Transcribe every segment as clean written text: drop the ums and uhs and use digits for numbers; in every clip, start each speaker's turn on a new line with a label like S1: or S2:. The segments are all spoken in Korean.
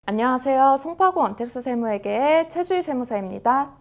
S1: 안녕하세요. 송파구 원텍스 세무회계의 최주희 세무사입니다.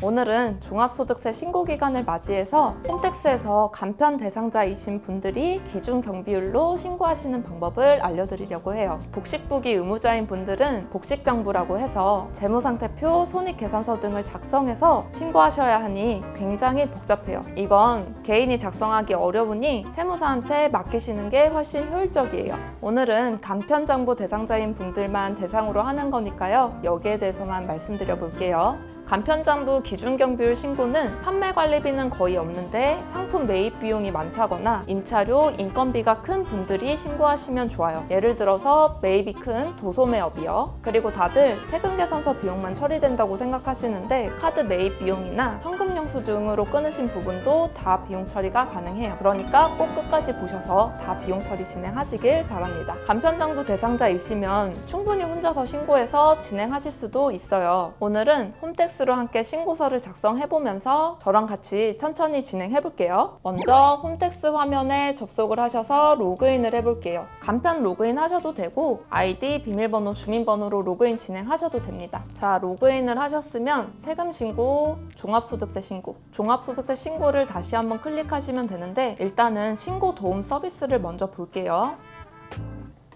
S1: 오늘은 종합소득세 신고기간을 맞이해서 홈택스에서 간편 대상자이신 분들이 기준 경비율로 신고하시는 방법을 알려드리려고 해요. 복식부기 의무자인 분들은 복식장부라고 해서 재무상태표, 손익계산서 등을 작성해서 신고하셔야 하니 굉장히 복잡해요. 이건 개인이 작성하기 어려우니 세무사한테 맡기시는 게 훨씬 효율적이에요. 오늘은 간편장부 대상자인 분들만 대상으로 하는 거니까요. 여기에 대해서만 말씀드려 볼게요. 간편장부 기준경비율 신고는 판매관리비는 거의 없는데 상품 매입 비용이 많다거나 임차료, 인건비가 큰 분들이 신고하시면 좋아요. 예를 들어서 매입이 큰 도소매업이요. 그리고 다들 세금계산서 비용만 처리된다고 생각하시는데 카드 매입 비용이나 현금영수증으로 끊으신 부분도 다 비용 처리가 가능해요. 그러니까 꼭 끝까지 보셔서 다 비용 처리 진행하시길 바랍니다. 간편장부 대상자이시면 충분히 혼자서 신고해서 진행하실 수도 있어요. 오늘은 홈택스로 함께 신고서를 작성해보면서 저랑 같이 천천히 진행해볼게요. 먼저 홈택스 화면에 접속을 하셔서 로그인을 해볼게요. 간편 로그인 하셔도 되고 아이디, 비밀번호, 주민번호로 로그인 진행하셔도 됩니다. 자, 로그인을 하셨으면 세금 신고, 종합소득세 신고, 종합소득세 신고를 다시 한번 클릭하시면 되는데 일단은 신고 도움 서비스를 먼저 볼게요.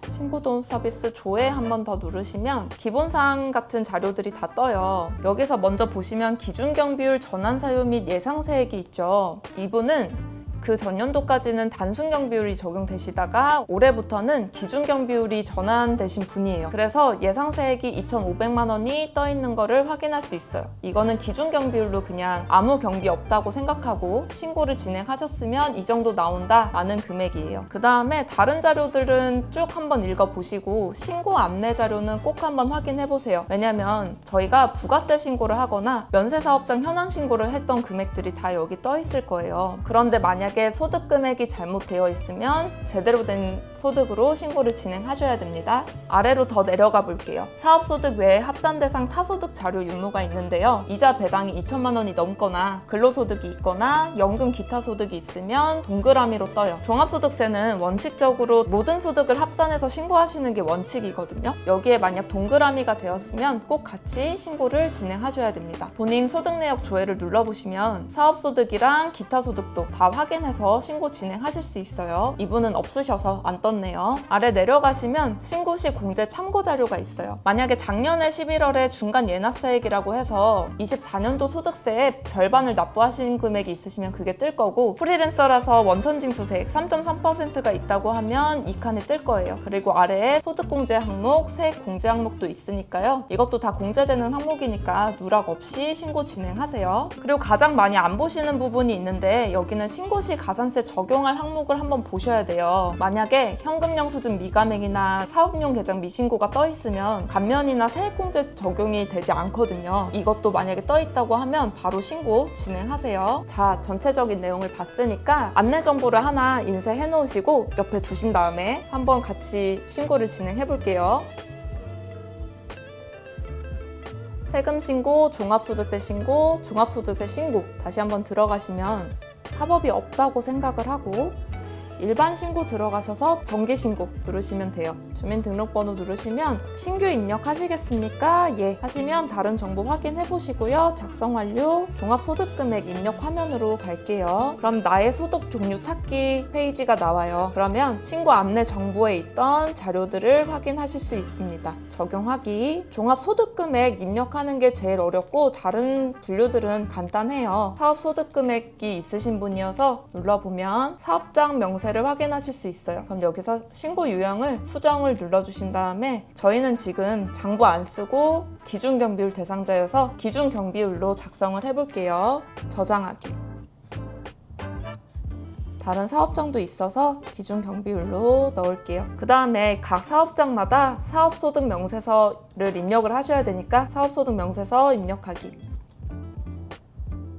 S1: 신고도움 서비스 조회 한 번 더 누르시면 기본사항 같은 자료들이 다 떠요. 여기서 먼저 보시면 기준경비율 전환사유 및 예상세액이 있죠. 이분은 그 전년도까지는 단순경비율이 적용되시다가 올해부터는 기준경비율이 전환되신 분이에요. 그래서 예상세액이 2,500만 원이 떠 있는 거를 확인할 수 있어요. 이거는 기준경비율로 그냥 아무 경비 없다고 생각하고 신고를 진행하셨으면 이 정도 나온다 라는 금액이에요. 그 다음에 다른 자료들은 쭉 한번 읽어보시고 신고 안내 자료는 꼭 한번 확인해보세요. 왜냐면 저희가 부가세 신고를 하거나 면세사업장 현황 신고를 했던 금액들이 다 여기 떠 있을 거예요. 그런데 만약에 소득 금액이 잘못되어 있으면 제대로 된 소득으로 신고를 진행하셔야 됩니다. 아래로 더 내려가 볼게요. 사업소득 외에 합산대상 타소득 자료 유무가 있는데요. 이자 배당이 2천만 원이 넘거나 근로소득이 있거나 연금 기타 소득이 있으면 동그라미로 떠요. 종합소득세는 원칙적으로 모든 소득을 합산해서 신고하시는 게 원칙이거든요. 여기에 만약 동그라미가 되었으면 꼭 같이 신고를 진행하셔야 됩니다. 본인 소득 내역 조회를 눌러보시면 사업소득이랑 기타 소득도 다 확인해서 신고 진행하실 수 있어요. 이분은 없으셔서 안 떴네요. 아래 내려가시면 신고 시 공제 참고 자료가 있어요. 만약에 작년에 11월에 중간 예납세액이라고 해서 24년도 소득세의 절반을 납부하신 금액이 있으시면 그게 뜰 거고 프리랜서라서 원천징수세액 3.3%가 있다고 하면 이 칸에 뜰 거예요. 그리고 아래에 소득공제 항목, 세액 공제 항목도 있으니까요. 이것도 다 공제되는 항목이니까 누락 없이 신고 진행하세요. 그리고 가장 많이 안 보시는 부분이 있는데 여기는 신고 시 가산세 적용할 항목을 한번 보셔야 돼요. 만약에 현금영수증 미감액이나 사업용 계정 미신고가 떠 있으면 감면이나 세액공제 적용이 되지 않거든요. 이것도 만약에 떠 있다고 하면 바로 신고 진행하세요. 자, 전체적인 내용을 봤으니까 안내 정보를 하나 인쇄해 놓으시고 옆에 두신 다음에 한번 같이 신고를 진행해 볼게요. 세금 신고, 종합소득세 신고, 종합소득세 신고 다시 한번 들어가시면 합업이 없다고 생각을 하고 일반 신고 들어가셔서 정기 신고 누르시면 돼요. 주민등록번호 누르시면 신규 입력하시겠습니까? 예 하시면 다른 정보 확인해 보시고요. 작성 완료, 종합소득금액 입력 화면으로 갈게요. 그럼 나의 소득 종류 찾기 페이지가 나와요. 그러면 신고 안내 정보에 있던 자료들을 확인하실 수 있습니다. 적용하기, 종합소득금액 입력하는 게 제일 어렵고 다른 분류들은 간단해요. 사업소득금액이 있으신 분이어서 눌러보면 사업장 명세 를 확인하실 수 있어요. 그럼 여기서 신고 유형을 수정을 눌러주신 다음에 저희는 지금 장부 안 쓰고 기준경비율 대상자여서 기준경비율로 작성을 해볼게요. 저장하기. 다른 사업장도 있어서 기준경비율로 넣을게요. 그 다음에 각 사업장마다 사업소득 명세서를 입력을 하셔야 되니까 사업소득 명세서 입력하기.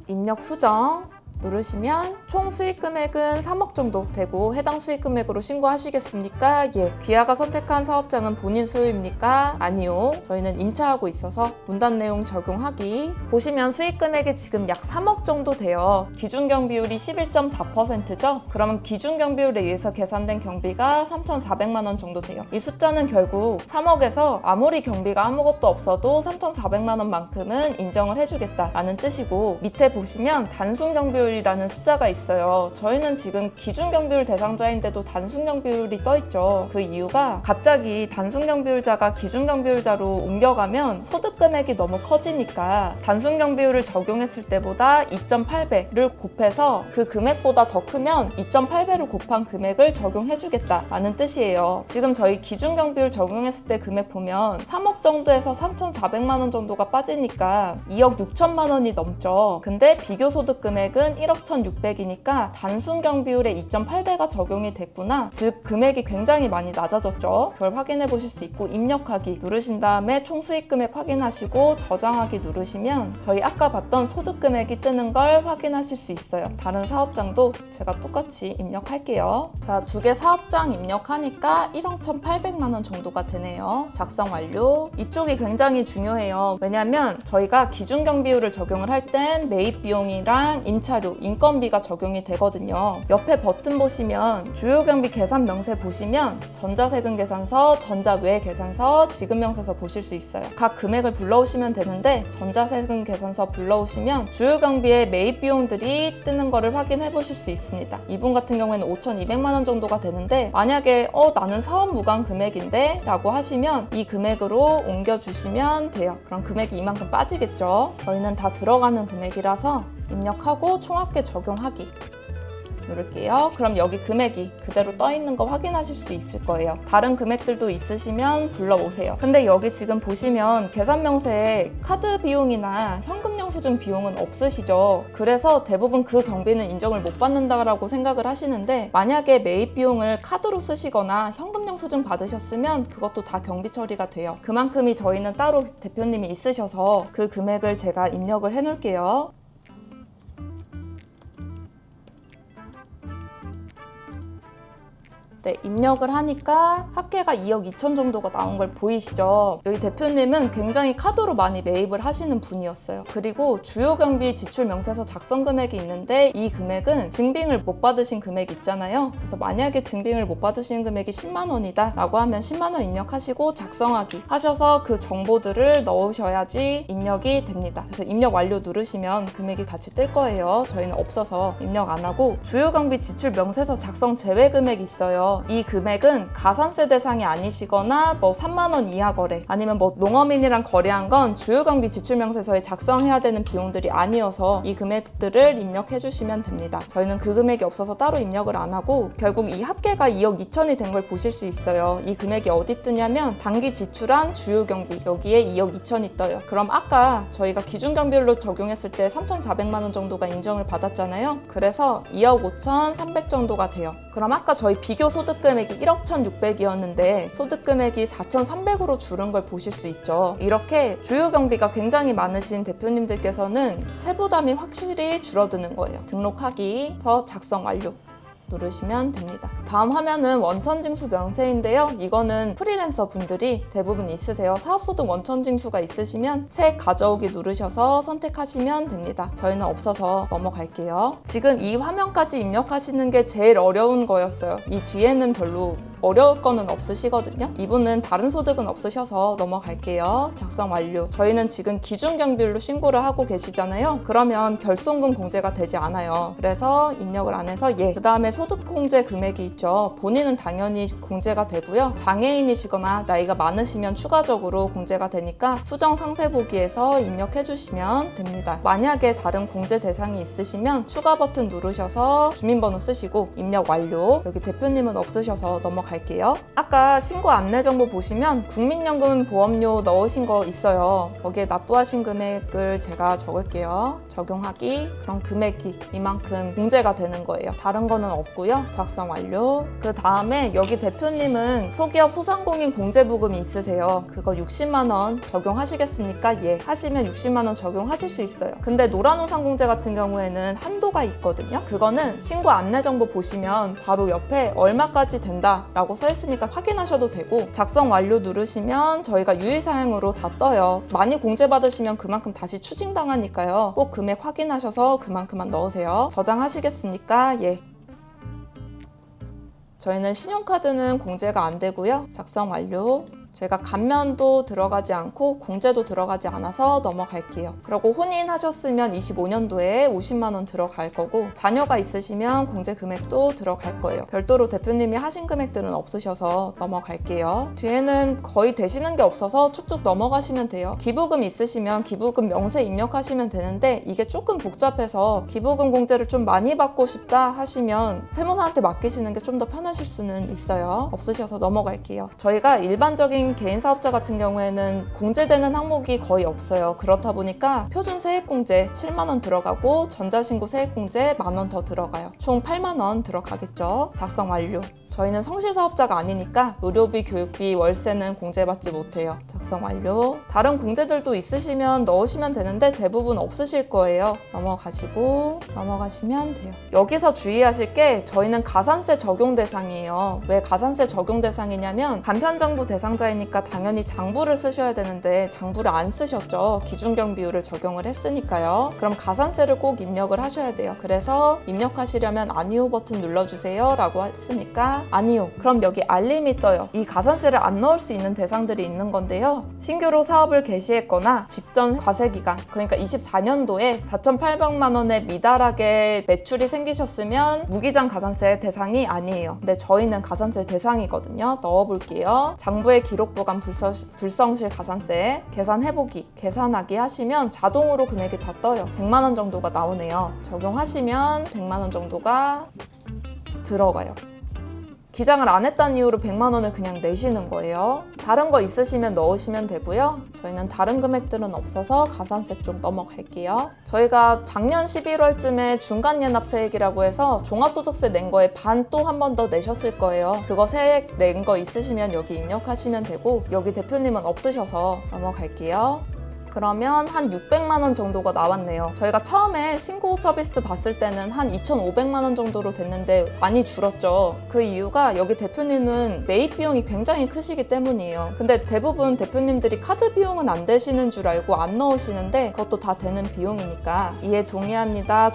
S1: 입력 수정. 누르시면 총 수익 금액은 3억 정도 되고 해당 수익 금액으로 신고하시겠습니까? 예. 귀하가 선택한 사업장은 본인 소유입니까? 아니요. 저희는 임차하고 있어서 문단 내용 적용하기. 보시면 수익 금액이 지금 약 3억 정도 돼요. 기준 경비율이 11.4%죠? 그러면 기준 경비율에 의해서 계산된 경비가 3,400만 원 정도 돼요. 이 숫자는 결국 3억에서 아무리 경비가 아무것도 없어도 3,400만 원만큼은 인정을 해주겠다라는 뜻이고, 밑에 보시면 단순 경비율이라는 숫자가 있어요. 저희는 지금 기준 경비율 대상자인데도 단순 경비율이 떠있죠. 그 이유가 갑자기 단순 경비율자가 기준 경비율자로 옮겨가면 소득 금액이 너무 커지니까 단순 경비율을 적용했을 때보다 2.8배를 곱해서 그 금액보다 더 크면 2.8배를 곱한 금액을 적용해주겠다라는 뜻이에요. 지금 저희 기준 경비율 적용했을 때 금액 보면 3억 정도에서 3,400만 원 정도가 빠지니까 2억 6천만 원이 넘죠. 근데 비교 소득 금액은 1억 1,600이니까 단순 경비율의 2.8배가 적용이 됐구나. 즉 금액이 굉장히 많이 낮아졌죠. 그걸 확인해 보실 수 있고, 입력하기 누르신 다음에 총 수익 금액 확인하시고 저장하기 누르시면 저희 아까 봤던 소득 금액이 뜨는 걸 확인하실 수 있어요. 다른 사업장도 제가 똑같이 입력할게요. 자, 두 개 사업장 입력하니까 1억 1,800만 원 정도가 되네요. 작성 완료. 이쪽이 굉장히 중요해요. 왜냐면 저희가 기준 경비율을 적용을 할 땐 매입 비용이랑 임차료, 인건비가 적용이 되거든요. 옆에 버튼 보시면 주요 경비 계산 명세 보시면 전자세금 계산서, 전자외 계산서, 지급명세서 보실 수 있어요. 각 금액을 불러오시면 되는데 전자세금 계산서 불러오시면 주요 경비의 매입 비용들이 뜨는 거를 확인해 보실 수 있습니다. 이분 같은 경우에는 5,200만 원 정도가 되는데, 만약에 나는 사업 무관 금액인데 라고 하시면 이 금액으로 옮겨주시면 돼요. 그럼 금액이 이만큼 빠지겠죠. 저희는 다 들어가는 금액이라서 입력하고 총합계 적용하기 누를게요. 그럼 여기 금액이 그대로 떠 있는 거 확인하실 수 있을 거예요. 다른 금액들도 있으시면 불러오세요. 근데 여기 지금 보시면 계산 명세에 카드 비용이나 현금 영수증 비용은 없으시죠. 그래서 대부분 그 경비는 인정을 못 받는다라고 생각을 하시는데, 만약에 매입 비용을 카드로 쓰시거나 현금 영수증 받으셨으면 그것도 다 경비 처리가 돼요. 그만큼이 저희는 따로 대표님이 있으셔서 그 금액을 제가 입력을 해 놓을게요. 네, 입력을 하니까 합계가 2억 2천 정도가 나온 걸 보이시죠? 여기 대표님은 굉장히 카드로 많이 매입을 하시는 분이었어요. 그리고 주요 경비 지출 명세서 작성 금액이 있는데, 이 금액은 증빙을 못 받으신 금액 있잖아요. 그래서 만약에 증빙을 못 받으신 금액이 10만 원이다 라고 하면 10만 원 입력하시고 작성하기 하셔서 그 정보들을 넣으셔야지 입력이 됩니다. 그래서 입력 완료 누르시면 금액이 같이 뜰 거예요. 저희는 없어서 입력 안 하고, 주요 경비 지출 명세서 작성 제외 금액이 있어요. 이 금액은 가산세 대상이 아니시거나 3만 원 이하 거래, 아니면 농어민이랑 거래한 건 주요 경비 지출 명세서에 작성해야 되는 비용들이 아니어서 이 금액들을 입력해 주시면 됩니다. 저희는 그 금액이 없어서 따로 입력을 안 하고, 결국 이 합계가 2억 2천이 된 걸 보실 수 있어요. 이 금액이 어디 뜨냐면 단기 지출한 주요 경비, 여기에 2억 2천이 떠요. 그럼 아까 저희가 기준 경비율로 적용했을 때 3,400만 원 정도가 인정을 받았잖아요. 그래서 2억 5,300 정도가 돼요. 그럼 아까 저희 비교 소득 금액이 1억 1,600이었는데 소득 금액이 4,300으로 줄은 걸 보실 수 있죠. 이렇게 주요 경비가 굉장히 많으신 대표님들께서는 세부담이 확실히 줄어드는 거예요. 등록하기에서 작성 완료 누르시면 됩니다. 다음 화면은 원천징수 명세인데요. 이거는 프리랜서 분들이 대부분 있으세요. 사업소득 원천징수가 있으시면 세 가져오기 누르셔서 선택하시면 됩니다. 저희는 없어서 넘어갈게요. 지금 이 화면까지 입력하시는 게 제일 어려운 거였어요. 이 뒤에는 별로 어려울 거는 없으시거든요. 이분은 다른 소득은 없으셔서 넘어갈게요. 작성 완료. 저희는 지금 기준 경비율로 신고를 하고 계시잖아요. 그러면 결손금 공제가 되지 않아요. 그래서 입력을 안 해서 그 다음에 소득 공제 금액이 있죠. 본인은 당연히 공제가 되고요. 장애인이시거나 나이가 많으시면 추가적으로 공제가 되니까 수정 상세 보기에서 입력해 주시면 됩니다. 만약에 다른 공제 대상이 있으시면 추가 버튼 누르셔서 주민번호 쓰시고 입력 완료. 여기 대표님은 없으셔서 넘어갈게요. 넘어갈게요. 아까 신고 안내 정보 보시면 국민연금 보험료 넣으신 거 있어요. 거기에 납부하신 금액을 제가 적을게요. 적용하기, 그럼 금액이 이만큼 공제가 되는 거예요. 다른 거는 없고요. 작성 완료. 그 다음에 여기 대표님은 소기업 소상공인 공제부금이 있으세요. 그거 60만 원 적용하시겠습니까? 예. 하시면 60만 원 적용하실 수 있어요. 근데 노란우산공제 같은 경우에는 한도가 있거든요. 그거는 신고 안내 정보 보시면 바로 옆에 얼마까지 된다라고 써 있으니까 확인하셔도 되고, 작성 완료 누르시면 저희가 유의사항으로 다 떠요. 많이 공제받으시면 그만큼 다시 추징당하니까요. 꼭 금액 확인하셔서 그만큼만 넣으세요. 저장하시겠습니까? 예. 저희는 신용카드는 공제가 안 되고요. 작성 완료. 제가 감면도 들어가지 않고 공제도 들어가지 않아서 넘어갈게요. 그리고 혼인하셨으면 25년도에 50만 원 들어갈 거고, 자녀가 있으시면 공제 금액도 들어갈 거예요. 별도로 대표님이 하신 금액들은 없으셔서 넘어갈게요. 뒤에는 거의 되시는 게 없어서 쭉쭉 넘어가시면 돼요. 기부금 있으시면 기부금 명세 입력하시면 되는데, 이게 조금 복잡해서 기부금 공제를 좀 많이 받고 싶다 하시면 세무사한테 맡기시는 게 좀 더 편하실 수는 있어요. 없으셔서 넘어갈게요. 저희가 일반적인 개인 사업자 같은 경우에는 공제되는 항목이 거의 없어요. 그렇다 보니까 표준 세액공제 7만 원 들어가고 전자신고 세액공제 만 원 더 들어가요. 총 8만 원 들어가겠죠. 작성 완료. 저희는 성실사업자가 아니니까 의료비, 교육비, 월세는 공제받지 못해요. 작성 완료. 다른 공제들도 있으시면 넣으시면 되는데 대부분 없으실 거예요. 넘어가시면 돼요. 여기서 주의하실 게, 저희는 가산세 적용 대상이에요. 왜 가산세 적용 대상이냐면, 간편장부 대상자이니까 당연히 장부를 쓰셔야 되는데 장부를 안 쓰셨죠. 기준경비율을 적용을 했으니까요. 그럼 가산세를 꼭 입력을 하셔야 돼요. 그래서 입력하시려면 아니오 버튼 눌러주세요 라고 했으니까 아니요. 그럼 여기 알림이 떠요. 이 가산세를 안 넣을 수 있는 대상들이 있는 건데요. 신규로 사업을 개시했거나 직전 과세기간, 그러니까 24년도에 4,800만 원에 미달하게 매출이 생기셨으면 무기장 가산세 대상이 아니에요. 근데 저희는 가산세 대상이거든요. 넣어볼게요. 장부의 기록 부관 불성실 가산세 계산해보기, 계산하기 하시면 자동으로 금액이 다 떠요. 100만 원 정도가 나오네요. 적용하시면 100만 원 정도가 들어가요. 기장을 안 했다는 이유로 100만 원을 그냥 내시는 거예요. 다른 거 있으시면 넣으시면 되고요. 저희는 다른 금액들은 없어서 가산세 쪽 넘어갈게요. 저희가 작년 11월쯤에 중간연납세액이라고 해서 종합소득세 낸 거에 반 또 한 번 더 내셨을 거예요. 그거 세액 낸 거 있으시면 여기 입력하시면 되고, 여기 대표님은 없으셔서 넘어갈게요. 그러면 한 600만 원 정도가 나왔네요. 저희가 처음에 신고 서비스 봤을 때는 한 2,500만 원 정도로 됐는데 많이 줄었죠. 그 이유가 여기 대표님은 매입 비용이 굉장히 크시기 때문이에요. 근데 대부분 대표님들이 카드 비용은 안 되시는 줄 알고 안 넣으시는데 그것도 다 되는 비용이니까 이해 동의합니다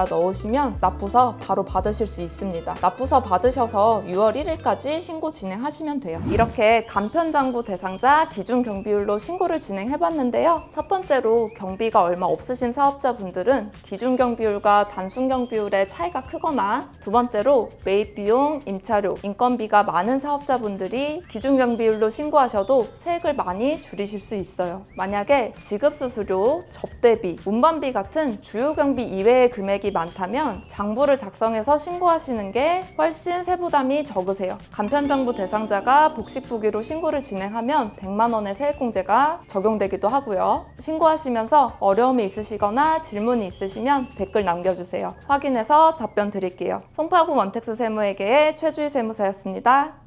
S1: 넣으시면 납부서 바로 받으실 수 있습니다. 납부서 받으셔서 6월 1일까지 신고 진행하시면 돼요. 이렇게 간편장부 대상자 기준 경비율로 신고를 진행해봤는데요. 첫 번째로 경비가 얼마 없으신 사업자분들은 기준 경비율과 단순 경비율의 차이가 크거나, 두 번째로 매입 비용, 임차료, 인건비가 많은 사업자분들이 기준 경비율로 신고하셔도 세액을 많이 줄이실 수 있어요. 만약에 지급수수료, 접대비, 운반비 같은 주요 경비 이외의 금액이 많다면 장부를 작성해서 신고하시는 게 훨씬 세부담이 적으세요. 간편장부 대상자가 복식부기로 신고를 진행하면 100만 원의 세액공제가 적용되기도 하고요. 신고하시면서 어려움이 있으시거나 질문이 있으시면 댓글 남겨주세요. 확인해서 답변 드릴게요. 송파구 원텍스 세무회계의 최주희 세무사였습니다.